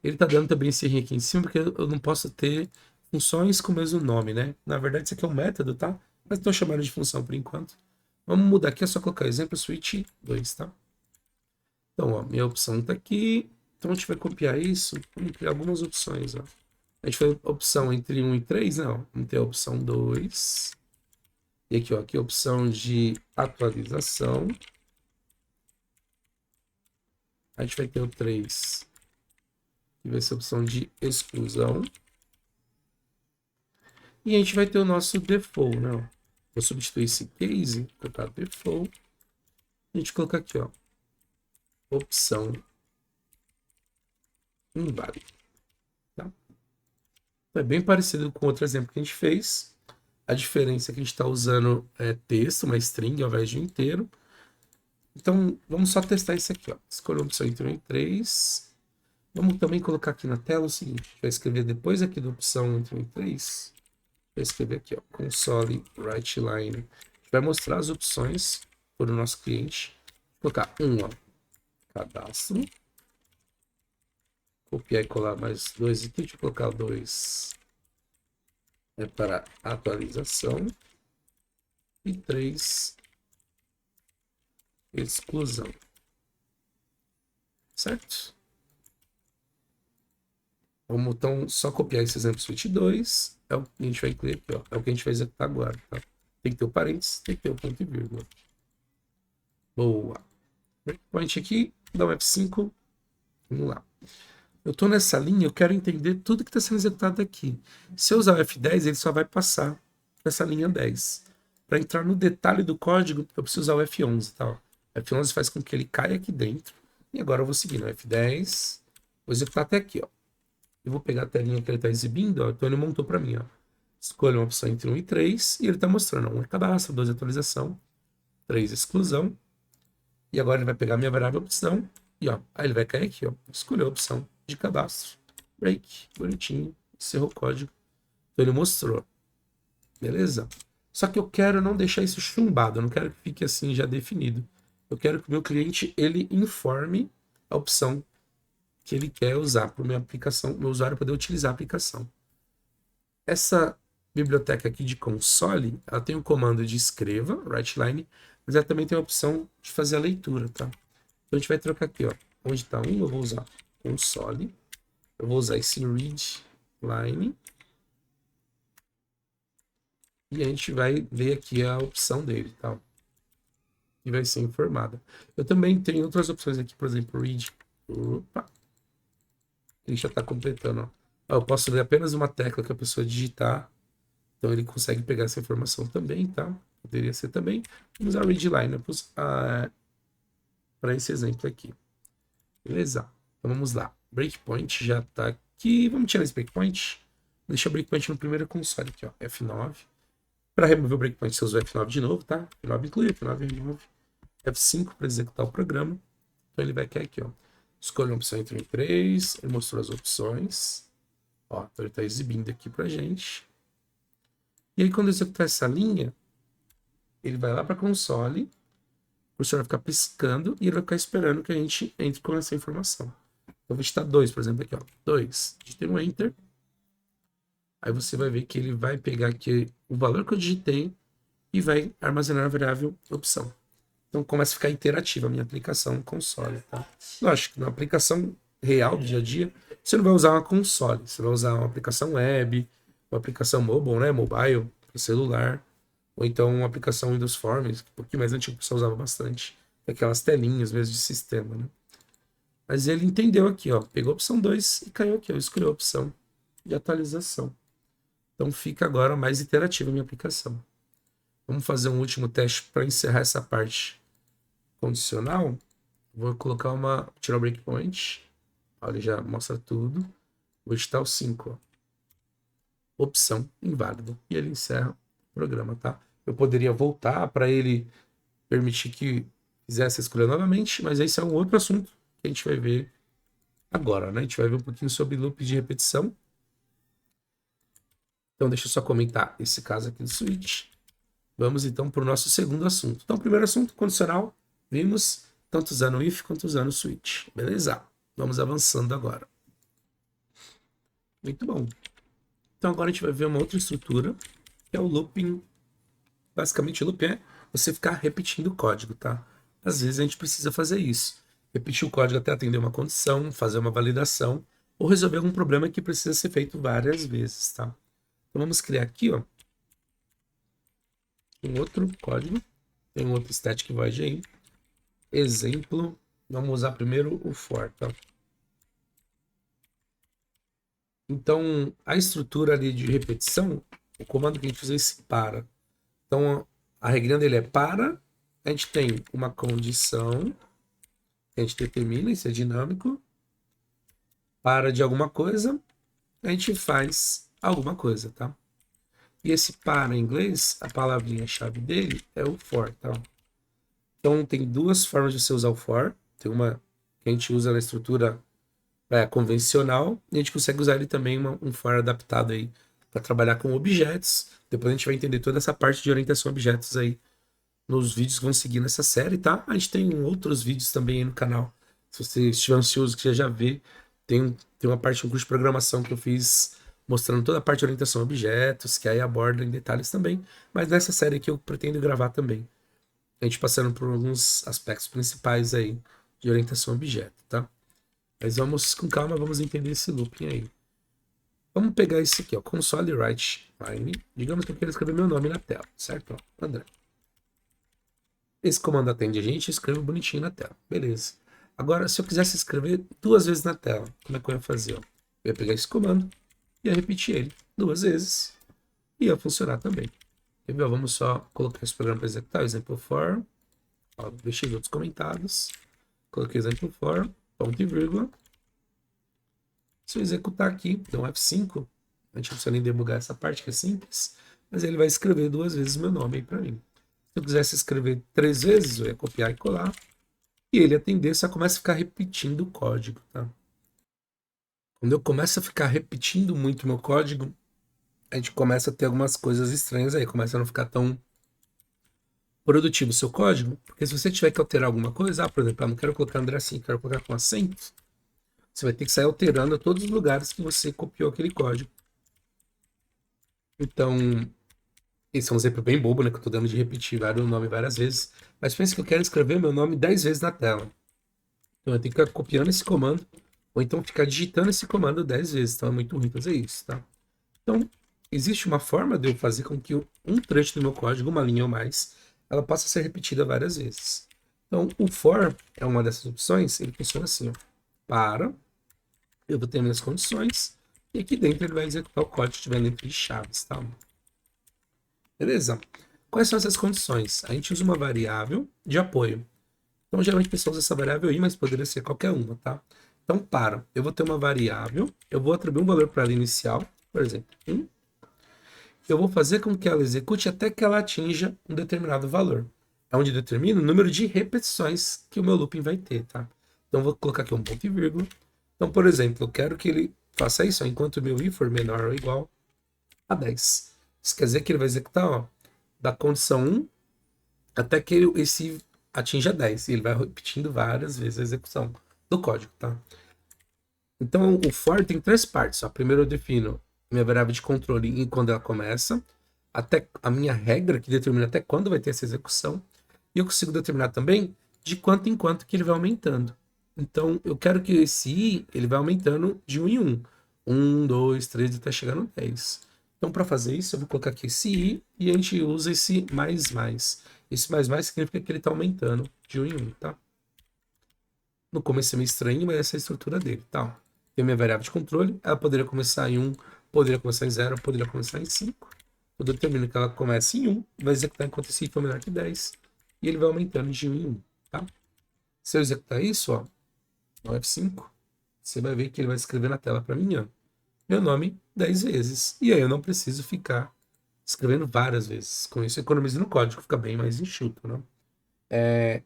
Ele tá dando também esse errinho aqui em cima, porque eu não posso ter funções com o mesmo nome, né? Na verdade, isso aqui é um método, tá? Mas estou chamando de função por enquanto. Vamos mudar aqui, é só colocar exemplo switch 2, tá? Então, ó, minha opção está aqui. Então, a gente vai copiar isso. Vamos criar algumas opções, ó. A gente foi opção entre 1 e 3, não. Vamos ter a opção 2. E aqui, ó, aqui a opção de atualização. A gente vai ter o 3, que vai ser a opção de exclusão. E a gente vai ter o nosso default, né? Ó. Vou substituir esse case, colocar default. A gente colocar aqui, ó, opção inválido. Tá? É bem parecido com outro exemplo que a gente fez. A diferença é que a gente está usando texto, uma string ao invés de um inteiro. Então, vamos só testar isso aqui. Ó. Escolha a opção entre 1 e 3. Vamos também colocar aqui na tela o seguinte. A gente vai escrever depois aqui da opção entre 1 e 3. Vai escrever aqui, ó, console write line. A gente vai mostrar as opções para o nosso cliente. Vou colocar 1, ó, cadastro. Copiar e colar mais 2 aqui. Deixa eu colocar 2 para atualização. E 3, exclusão. Certo? Vamos então só copiar esse exemplo switch 2. É o que a gente vai incluir aqui, ó. É o que a gente vai executar agora, tá? Tem que ter o parênteses, tem que ter o ponto e vírgula. Boa. Breakpoint aqui, dá um F5. Vamos lá. Eu estou nessa linha, eu quero entender tudo que está sendo executado aqui. Se eu usar o F10, ele só vai passar nessa linha 10. Para entrar no detalhe do código, eu preciso usar o F11, tá? O F11 faz com que ele caia aqui dentro. E agora eu vou seguir no F10. Vou executar até aqui, ó. Eu vou pegar a telinha que ele está exibindo, ó. Então ele montou para mim, ó. Escolha uma opção entre 1 e 3 e ele está mostrando 1 é cadastro, 2 é atualização, 3 é exclusão. E agora ele vai pegar a minha variável opção e ó, aí ele vai cair aqui, ó. Escolheu a opção de cadastro, break, bonitinho, encerrou o código. Então ele mostrou, beleza? Só que eu quero não deixar isso chumbado, eu não quero que fique assim já definido. Eu quero que o meu cliente ele informe a opção que ele quer usar para minha aplicação, meu usuário poder utilizar a aplicação. Essa biblioteca aqui de console, ela tem o comando de escreva, writeline, mas ela também tem a opção de fazer a leitura, tá? Então a gente vai trocar aqui, ó. Onde está eu vou usar console. Eu vou usar esse read line. E a gente vai ver aqui a opção dele, tá? E vai ser informada. Eu também tenho outras opções aqui, por exemplo, read. Opa! Ele já está completando, ó. Eu posso ler apenas uma tecla que a pessoa digitar. Então ele consegue pegar essa informação também, tá? Poderia ser também. Vamos usar read line para esse exemplo aqui. Beleza? Então vamos lá. Breakpoint já está aqui. Vamos tirar esse breakpoint. Deixa o breakpoint no primeiro console aqui, ó. F9. Para remover o breakpoint, você usa o F9 de novo, tá? F9 inclui, F9 remove. F5 para executar o programa. Então ele vai cair aqui, ó. Escolha uma opção entre 1 e 3. Ele mostrou as opções. Ó, então ele está exibindo aqui pra gente. E aí, quando eu executar essa linha, ele vai lá para console, o cursor vai ficar piscando e ele vai ficar esperando que a gente entre com essa informação. Então, eu vou digitar 2, por exemplo, aqui, ó. 2. Digitei um Enter. Aí você vai ver que ele vai pegar aqui o valor que eu digitei e vai armazenar a variável opção. Então, começa a ficar interativa a minha aplicação console, tá? Lógico, na aplicação real do dia a dia, você não vai usar uma console, você vai usar uma aplicação web, uma aplicação mobile, né? Mobile, para celular, ou então uma aplicação Windows Forms, um pouquinho mais antigo, que o pessoal usava bastante. aquelas telinhas mesmo de sistema, né? Mas ele entendeu aqui, ó, pegou a opção 2 e caiu aqui, ó, escolheu a opção de atualização. Então fica agora mais interativa a minha aplicação. Vamos fazer um último teste para encerrar essa parte condicional. Vou colocar tirar o breakpoint. Olha, já mostra tudo. Vou digitar o 5, ó. Opção inválida. E ele encerra o programa, tá? Eu poderia voltar para ele permitir que fizesse a escolha novamente, mas esse é um outro assunto que a gente vai ver agora, né? A gente vai ver um pouquinho sobre loop de repetição. Então, deixa eu só comentar esse caso aqui do switch. Vamos então para o nosso segundo assunto. Então, o primeiro assunto, condicional, vimos tanto usando o if quanto usando o switch. Beleza? Vamos avançando agora. Muito bom. Então, agora a gente vai ver uma outra estrutura, que é o looping. Basicamente, o looping é você ficar repetindo o código, tá? Às vezes a gente precisa fazer isso. Repetir o código até atender uma condição, fazer uma validação, ou resolver algum problema que precisa ser feito várias vezes, tá? Então, vamos criar aqui, ó, um outro código. Tem um outro static void aí. Exemplo. Vamos usar primeiro o for, tá? Então, a estrutura ali de repetição, o comando que a gente usa é esse para. Então, a regrinha dele é para, a gente tem uma condição, a gente determina, isso é dinâmico, para de alguma coisa, a gente faz alguma coisa, tá? E esse para em inglês, a palavrinha-chave dele é o for, tá? Então, tem duas formas de você usar o for. Tem uma que a gente usa na estrutura convencional, e a gente consegue usar ele também, um for adaptado aí, para trabalhar com objetos. Depois a gente vai entender toda essa parte de orientação a objetos aí nos vídeos que vão seguir nessa série, tá? A gente tem outros vídeos também aí no canal. Se você estiver ansioso, que você já vê, tem uma parte, um curso de programação que eu fiz mostrando toda a parte de orientação a objetos, que aí aborda em detalhes também. Mas nessa série aqui eu pretendo gravar também. A gente passando por alguns aspectos principais aí de orientação a objeto, tá? Mas vamos com calma, vamos entender esse looping aí. Vamos pegar esse aqui, ó, console write line. Digamos que eu quero escrever meu nome na tela, certo? Ó, André. Esse comando atende a gente, eu escrevo bonitinho na tela. Beleza. Agora, se eu quisesse escrever duas vezes na tela, como é que eu ia fazer? Ó? Eu ia pegar esse comando, ia repetir ele duas vezes, e ia funcionar também. Quer ver? Vamos só colocar esse programa para executar, exemplo for, ó, deixei os outros comentados, coloquei exemplo for, ponto e vírgula. Se eu executar aqui, dá um F5, a gente não precisa nem debugar essa parte que é simples, mas ele vai escrever duas vezes meu nome aí para mim. Se eu quisesse escrever 3 vezes, eu ia copiar e colar, e ele atender, só começa a ficar repetindo o código, tá? Quando eu começo a ficar repetindo muito meu código, a gente começa a ter algumas coisas estranhas aí, começa a não ficar tão produtivo o seu código, porque se você tiver que alterar alguma coisa, por exemplo, eu não quero colocar André assim, quero colocar com acento, você vai ter que sair alterando todos os lugares que você copiou aquele código. Então, esse é um exemplo bem bobo, né, que eu tô dando de repetir o nome várias vezes, mas pense que eu quero escrever meu nome 10 vezes na tela. Então eu tenho que ficar copiando esse comando, ou então ficar digitando esse comando 10 vezes, então é muito ruim fazer isso, tá? Então, existe uma forma de eu fazer com que um trecho do meu código, uma linha ou mais, ela possa ser repetida várias vezes. Então, o for é uma dessas opções, ele funciona assim, ó. Para, eu vou ter minhas condições, e aqui dentro ele vai executar o código que estiver dentro de chaves, tá? Beleza? Quais são essas condições? A gente usa uma variável de apoio. Então, geralmente a pessoa usa essa variável aí, mas poderia ser qualquer uma, tá? Então, eu vou ter uma variável, eu vou atribuir um valor para ela inicial, por exemplo, 1. Eu vou fazer com que ela execute até que ela atinja um determinado valor. É onde determina o número de repetições que o meu looping vai ter, tá? Então, eu vou colocar aqui um ponto e vírgula. Então, por exemplo, eu quero que ele faça isso, ó, enquanto o meu i for menor ou igual a 10. Isso quer dizer que ele vai executar, ó, da condição 1 até que esse atinja 10. E ele vai repetindo várias vezes a execução do código, tá? Então, o for tem 3 partes. Ó. Primeiro eu defino minha variável de controle em quando ela começa, até a minha regra que determina até quando vai ter essa execução, e eu consigo determinar também de quanto em quanto que ele vai aumentando. Então, eu quero que esse i ele vai aumentando de 1 em 1. 1, 2, 3, até chegar no 10. Então, para fazer isso, eu vou colocar aqui esse i e a gente usa esse mais. Esse mais significa que ele está aumentando de 1 em 1, tá? No começo é meio estranho, mas essa é a estrutura dele, tá? Tem a minha variável de controle, ela poderia começar em 1, poderia começar em 0, poderia começar em 5. Eu determino que ela comece em 1, vai executar enquanto esse for menor que 10, e ele vai aumentando de 1 em 1, tá? Se eu executar isso, ó, no F5, você vai ver que ele vai escrever na tela para mim, ó, meu nome 10 vezes. E aí eu não preciso ficar escrevendo várias vezes. Com isso, eu economizo no código, fica bem mais enxuto, né?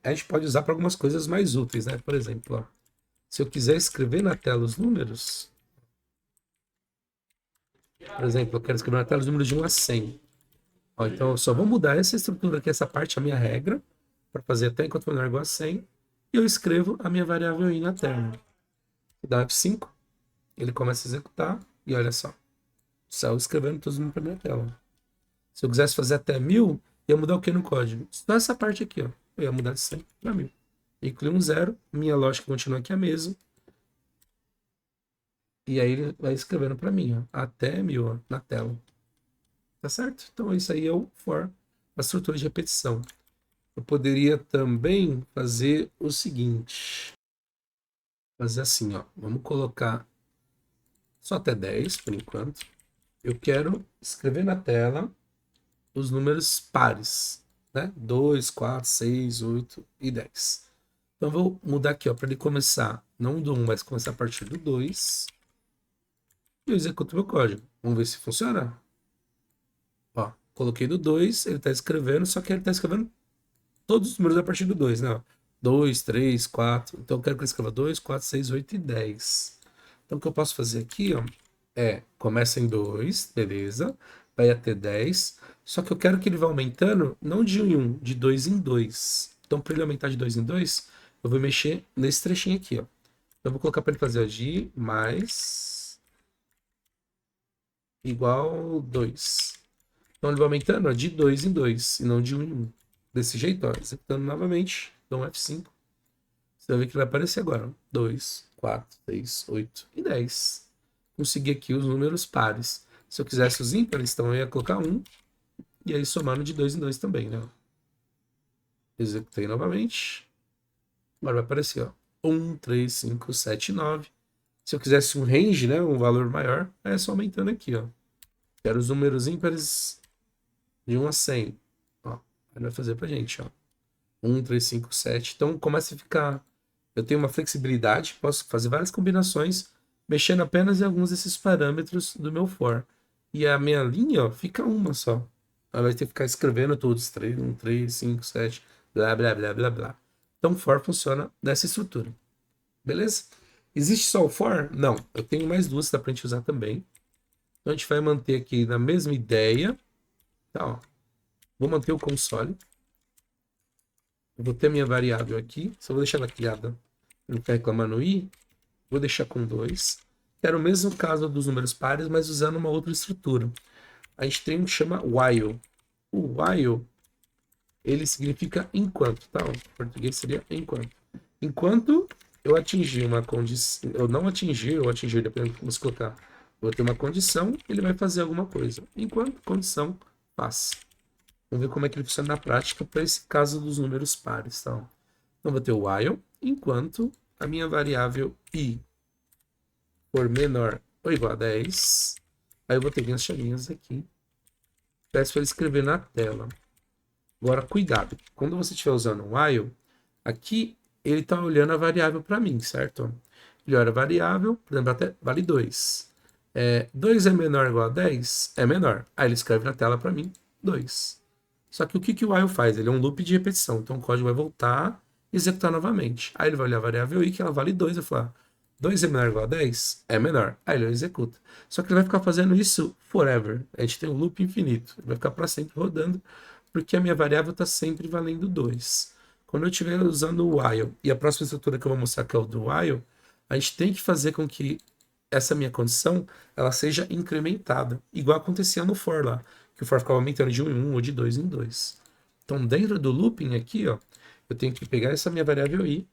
A gente pode usar para algumas coisas mais úteis, né? Por exemplo, ó, se eu quiser escrever na tela os números, por exemplo, eu quero escrever na tela os números de 1 a 100. Ó, então eu só vou mudar essa estrutura aqui, essa parte, a minha regra, para fazer até enquanto menor ou igual a 100, e eu escrevo a minha variável i na tela. Dá F5, ele começa a executar, e olha só, saiu escrevendo todos os números para minha tela. Se eu quisesse fazer até 1000, ia mudar o que no código? Só essa parte aqui, ó. Eu ia mudar de 100 para 1000. Inclui um zero, minha lógica continua aqui a mesma. E aí ele vai escrevendo para mim, ó, até 1000, ó, na tela. Tá certo? Então isso aí é o for, a estrutura de repetição. Eu poderia também fazer o seguinte. Fazer assim, ó. Vamos colocar só até 10 por enquanto. Eu quero escrever na tela os números pares, né? 2, 4, 6, 8 e 10. Então, eu vou mudar aqui, ó, para ele começar, não do 1, mas começar a partir do 2. E eu executo meu código. Vamos ver se funciona? Ó, coloquei do 2, ele está escrevendo, só que ele está escrevendo todos os números a partir do 2, né? 2, 3, 4. Então, eu quero que ele escreva 2, 4, 6, 8 e 10. Então, o que eu posso fazer aqui, ó, começa em 2, beleza, vai até 10, só que eu quero que ele vá aumentando, não de 1 em 1, de 2 em 2. Então, para ele aumentar de 2 em 2, eu vou mexer nesse trechinho aqui, ó. Eu vou colocar para ele fazer de mais igual 2. Então, ele vai aumentando, ó, de 2 em 2, e não de 1 em 1. Desse jeito, ó, executando novamente, dou um F5. Você vai ver que vai aparecer agora, ó, 2, 4, 6, 8 e 10. Consegui aqui os números pares. Se eu quisesse os ímpares, então eu ia colocar 1, e aí somando de 2 em 2 também, né? Executei novamente. Agora vai aparecer, ó, 1, 3, 5, 7, 9. Se eu quisesse um range, né, um valor maior, é só aumentando aqui, ó. Quero os números ímpares de 1 a 100. Ó, ele vai fazer pra gente, ó. 1, 3, 5, 7. Então começa a ficar... Eu tenho uma flexibilidade, posso fazer várias combinações, mexendo apenas em alguns desses parâmetros do meu for. E a minha linha, ó, fica uma só. Ela vai ter que ficar escrevendo todos, 3, 1, 3, 5, 7, blá, blá, blá, blá, blá. Então, o for funciona dessa estrutura. Beleza? Existe só o for? Não. Eu tenho mais duas que dá pra gente usar também. Então, a gente vai manter aqui na mesma ideia. Tá, ó. Vou manter o console. Eu vou ter minha variável aqui. Só vou deixar ela criada. Não ficar reclamando i. Vou deixar com 2. Quero o mesmo caso dos números pares, mas usando uma outra estrutura. A gente tem um que chama while. O while, ele significa enquanto, tá? Em português seria enquanto. Enquanto eu atingir uma condição, eu não atingir, ou atingir, dependendo do que você colocar, vou ter uma condição, ele vai fazer alguma coisa. Enquanto condição, passa. Vamos ver como é que ele funciona na prática para esse caso dos números pares, tá? Então, vou ter o while, enquanto a minha variável i for menor ou igual a 10, aí eu vou ter minhas chavinhas aqui. Peço para ele escrever na tela. Agora, cuidado. Quando você estiver usando um while, aqui ele está olhando a variável para mim, certo? Ele olha a variável, por exemplo, até vale 2. 2 é menor ou igual a 10? É menor. Aí ele escreve na tela para mim 2. Só que o que o while faz? Ele é um loop de repetição. Então o código vai voltar e executar novamente. Aí ele vai olhar a variável i, que ela vale 2, e vai falar: 2 é menor ou igual a 10? É menor. Aí ele executa. Só que ele vai ficar fazendo isso forever. A gente tem um loop infinito. Ele vai ficar para sempre rodando, porque a minha variável está sempre valendo 2. Quando eu estiver usando o while, e a próxima estrutura que eu vou mostrar, que é o do while, a gente tem que fazer com que essa minha condição ela seja incrementada, igual acontecia no for lá, que o for ficava aumentando de 1 em 1 ou de 2 em 2. Então, dentro do looping aqui, ó, eu tenho que pegar essa minha variável i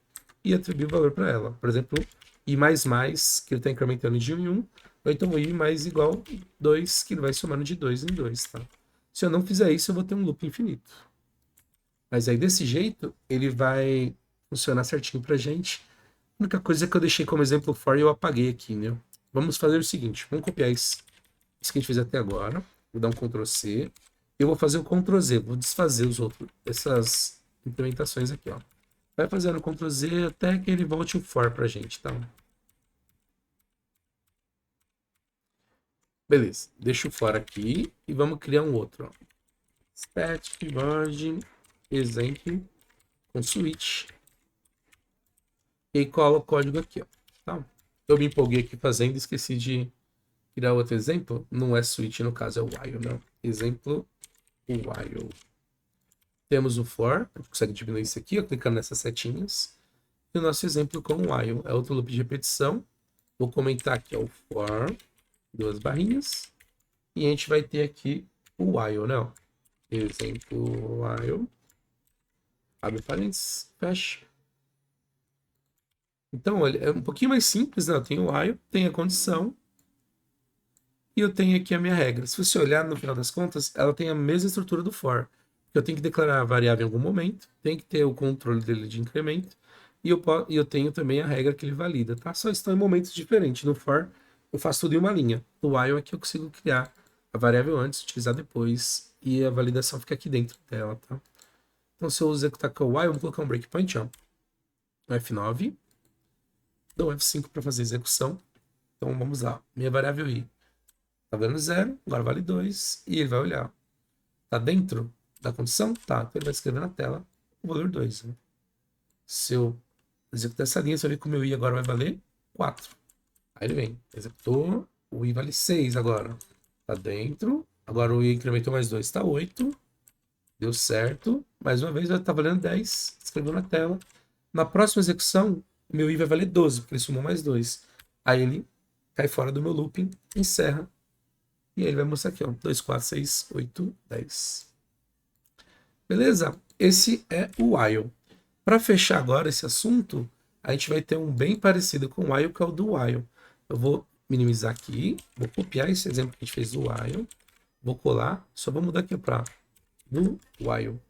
e atribuir o valor para ela. Por exemplo, i mais mais, que ele está incrementando de 1 em 1, ou então i mais igual 2, que ele vai somando de 2 em 2, tá? Se eu não fizer isso, eu vou ter um loop infinito. Mas aí desse jeito, ele vai funcionar certinho pra gente. A única coisa que eu deixei como exemplo for e eu apaguei aqui, né? Vamos fazer o seguinte, vamos copiar isso que a gente fez até agora. Vou dar um Ctrl C. Eu vou fazer o Ctrl Z, vou desfazer essas implementações aqui, ó. Vai fazendo Ctrl Z até que ele volte o for pra gente, tá? Beleza, deixa o for aqui e vamos criar um outro, ó. Static void exemplo com switch. E colo o código aqui, ó. Tá? Eu me empolguei aqui fazendo, esqueci de criar outro exemplo. Não é switch, no caso é while, não. Exemplo while. Temos o for, a gente consegue diminuir isso aqui, ó, clicando nessas setinhas. E o nosso exemplo com o while é outro loop de repetição. Vou comentar aqui, ó, o for, duas barrinhas. E a gente vai ter aqui o while, né? Ó. Exemplo while. Abre parênteses, fecha. Então, é um pouquinho mais simples, né? Eu tenho o while, tenho a condição. E eu tenho aqui a minha regra. Se você olhar, no final das contas, ela tem a mesma estrutura do for. Eu tenho que declarar a variável em algum momento, tem que ter o controle dele de incremento, e eu tenho também a regra que ele valida, tá? Só estão em momentos diferentes. No for, eu faço tudo em uma linha. No while é que eu consigo criar a variável antes, utilizar depois, e a validação fica aqui dentro dela, tá? Então, se eu executar com o while, eu vou colocar um breakpoint, ó. F9. Dou F5 para fazer a execução. Então, vamos lá. Minha variável i tá dando 0, agora vale 2, e ele vai olhar. Tá dentro da condição? Tá. Então ele vai escrever na tela o valor 2. Né? Se eu executar essa linha, você vai ver que o meu i agora vai valer 4. Aí ele vem, executou, o i vale 6 agora. Tá dentro, agora o i incrementou mais 2, tá 8. Deu certo, mais uma vez vai estar valendo 10, escreveu na tela. Na próxima execução, o meu i vai valer 12, porque ele somou mais 2. Aí ele cai fora do meu looping, encerra. E aí ele vai mostrar aqui, ó, 2, 4, 6, 8, 10. Beleza? Esse é o while. Para fechar agora esse assunto, a gente vai ter um bem parecido com o while, que é o do while. Eu vou minimizar aqui, vou copiar esse exemplo que a gente fez do while, vou colar, só vou mudar aqui para do while.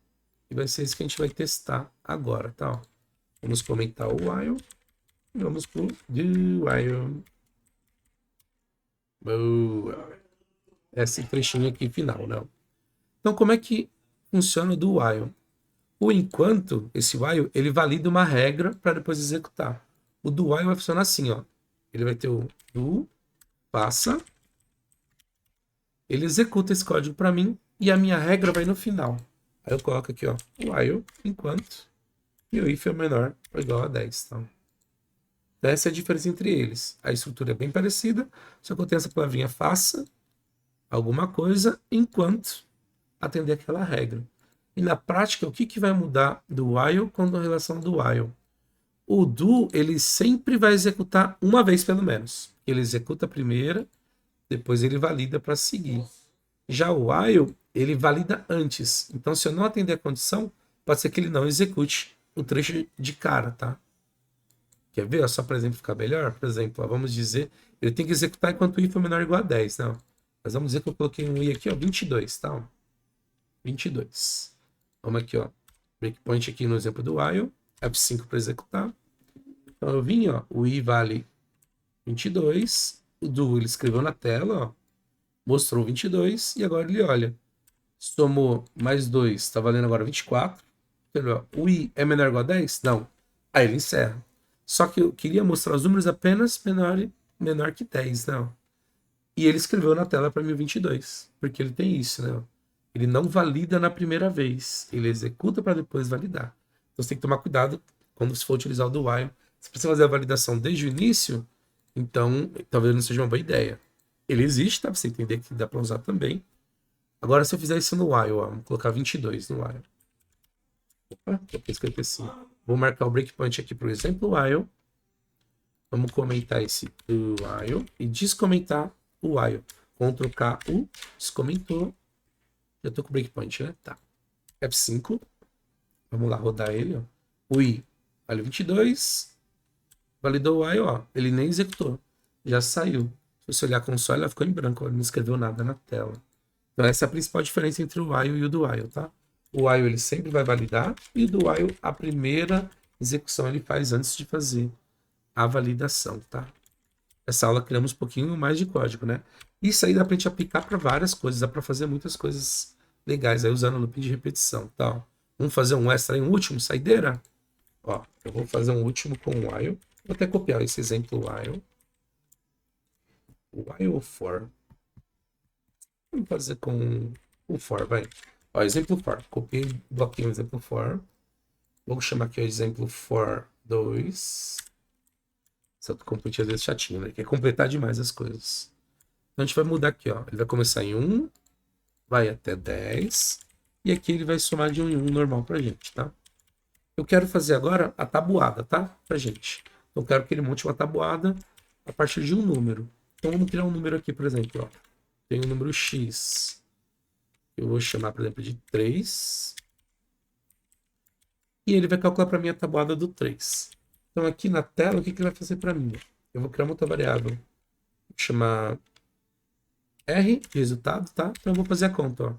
E vai ser isso que a gente vai testar agora, tá? Ó. Vamos comentar o while e vamos pro do while. Boa. Esse trechinho aqui final, né? Então, como é que funciona o do while? O enquanto, esse while, ele valida uma regra para depois executar. O do while vai funcionar assim, ó. Ele vai ter o do, passa, ele executa esse código para mim e a minha regra vai no final. Aí eu coloco aqui, ó, while, enquanto, e o if é menor ou igual a 10, tá? Então, essa é a diferença entre eles. A estrutura é bem parecida, só que eu tenho essa palavrinha faça alguma coisa enquanto atender aquela regra. E na prática, o que vai mudar do while com a relação do while? O do, ele sempre vai executar uma vez pelo menos. Ele executa a primeira, depois ele valida para seguir. Já o while, ele valida antes. Então, se eu não atender a condição, pode ser que ele não execute o trecho de cara, tá? Quer ver? Só para exemplo ficar melhor. Por exemplo, ó, vamos dizer, ele tem que executar enquanto o i for menor ou igual a 10, não. Mas vamos dizer que eu coloquei um i aqui, ó, 22, tá? 22. Vamos aqui, ó. Breakpoint aqui no exemplo do while. F5 para executar. Então eu vim, ó. O i vale 22. O do ele escreveu na tela, ó. Mostrou 22. E agora ele olha. Somou mais 2. Está valendo agora 24. Entendeu? O i é menor ou igual a 10? Não. Aí ele encerra. Só que eu queria mostrar os números apenas menor que 10, não. E ele escreveu na tela para mim 22. Porque ele tem isso, né? Ele não valida na primeira vez. Ele executa para depois validar. Então você tem que tomar cuidado quando você for utilizar o do while. Se você fazer a validação desde o início, então talvez não seja uma boa ideia. Ele existe, tá? Pra você entender que dá para usar também. Agora, se eu fizer isso no while, ó, vamos colocar 22 no while. Opa, depois que eu esqueci. Vou marcar o breakpoint aqui para o exemplo while. Vamos comentar esse while e descomentar o while. Ctrl K, descomentou. Eu tô com o breakpoint, né? Tá. F5. Vamos lá rodar ele, ó. O i vale 22. Validou o while, ó. Ele nem executou. Já saiu. Se você olhar a console, ela ficou em branco. Ele não escreveu nada na tela. Então essa é a principal diferença entre o while e o do while, tá? O while ele sempre vai validar, e do while a primeira execução ele faz antes de fazer a validação, tá? Essa aula criamos um pouquinho mais de código, né? Isso aí dá pra gente aplicar para várias coisas, dá para fazer muitas coisas legais aí usando o looping de repetição, tá? Vamos fazer um extra em um último, saideira? Ó, eu vou fazer um último com o while. Vou até copiar esse exemplo while for. Vamos fazer com o for, vai. Ó, exemplo for. Copiei o bloquinho exemplo for. Vou chamar aqui o exemplo for 2. Só que o compute às vezes chatinho, né? Quer completar demais as coisas. Então a gente vai mudar aqui, ó. Ele vai começar em 1, vai até 10. E aqui ele vai somar de 1 em 1 normal pra gente, tá? Eu quero fazer agora a tabuada, tá? Pra gente. Eu quero que ele monte uma tabuada a partir de um número. Então vamos criar um número aqui, por exemplo, ó. Tem o número x. Eu vou chamar, por exemplo, de 3. E ele vai calcular para mim a tabuada do 3. Então aqui na tela, o que ele vai fazer para mim? Eu vou criar uma outra variável. Vou chamar R de resultado, tá? Então eu vou fazer a conta, ó.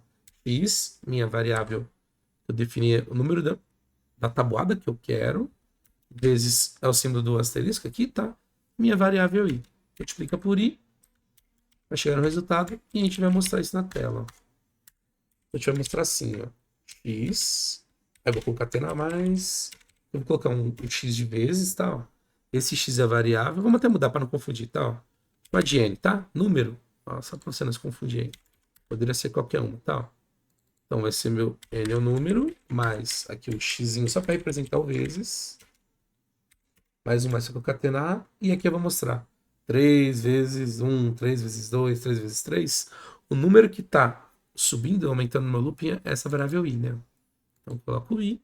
X, minha variável, eu defini o número da tabuada que eu quero, vezes é o símbolo do asterisco aqui, tá? Minha variável I. Multiplica por I, vai chegar no resultado e a gente vai mostrar isso na tela, ó. A gente vai mostrar assim, ó. X, aí eu vou concatenar mais, eu vou colocar um x de vezes, tá? Ó. Esse x é a variável, vamos até mudar para não confundir, tá? Ó. Uma de n, tá? Número, ó, só para você não se confundir aí. Poderia ser qualquer uma, tá? Ó. Então vai ser meu n é o número, mais aqui o x só para representar o vezes. Mais um mais para concatenar, e aqui eu vou mostrar 3 vezes 1, 3 vezes 2, 3 vezes 3. O número que está subindo, aumentando no meu looping é essa variável i, né? Então eu coloco i.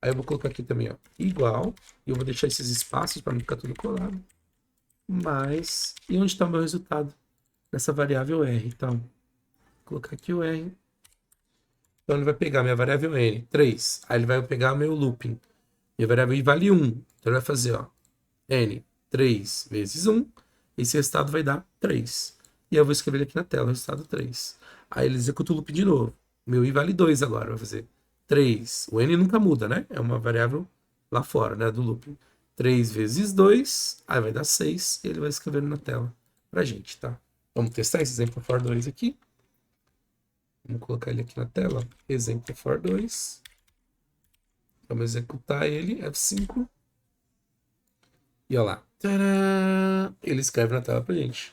Aí eu vou colocar aqui também, ó, igual. E eu vou deixar esses espaços para não ficar tudo colado. Mais. E onde está o meu resultado? Nessa variável r. Então, vou colocar aqui o r. Então ele vai pegar minha variável n, 3. Aí ele vai pegar meu looping. Minha variável i vale 1. Então ele vai fazer, ó, n, 3 vezes 1. Esse resultado vai dar 3. E eu vou escrever ele aqui na tela, o resultado 3. Aí ele executa o loop de novo. Meu i vale 2 agora, vai fazer 3. O n nunca muda, né? É uma variável lá fora, né, do looping. 3 vezes 2, aí vai dar 6, e ele vai escrever na tela pra gente, tá? Vamos testar esse exemplo for 2 aqui. Vamos colocar ele aqui na tela. Exemplo for 2. Vamos executar ele, F5. E olha lá. Tcharam! Ele escreve na tela pra gente.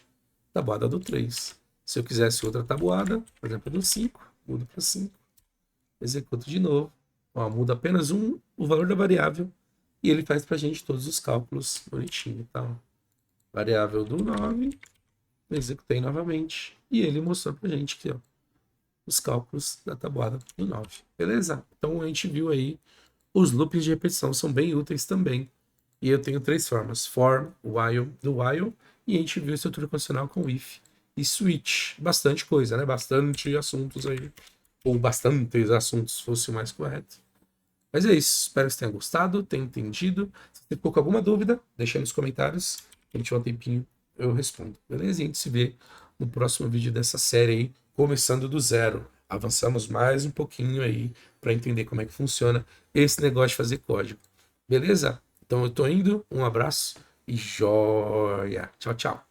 Tabuada do 3. Se eu quisesse outra tabuada, por exemplo, do 5, mudo para 5. Executo de novo. Ó, muda apenas o valor da variável. E ele faz pra gente todos os cálculos bonitinho, tá? Variável do 9. Executei novamente. E ele mostrou pra gente aqui, ó, os cálculos da tabuada do 9. Beleza? Então a gente viu aí os loops de repetição são bem úteis também. E eu tenho 3 formas: for, while, do while, e a gente viu a estrutura condicional com if e switch. Bastante coisa, né? Bastante assuntos aí. Ou bastantes assuntos, se fosse o mais correto. Mas é isso. Espero que você tenha gostado, tenha entendido. Se você ficou com alguma dúvida, deixa aí nos comentários. A gente tiver um tempinho, eu respondo. Beleza? E a gente se vê no próximo vídeo dessa série aí, começando do zero. Avançamos mais um pouquinho aí para entender como é que funciona esse negócio de fazer código. Beleza? Então eu tô indo. Um abraço e joia. Tchau, tchau.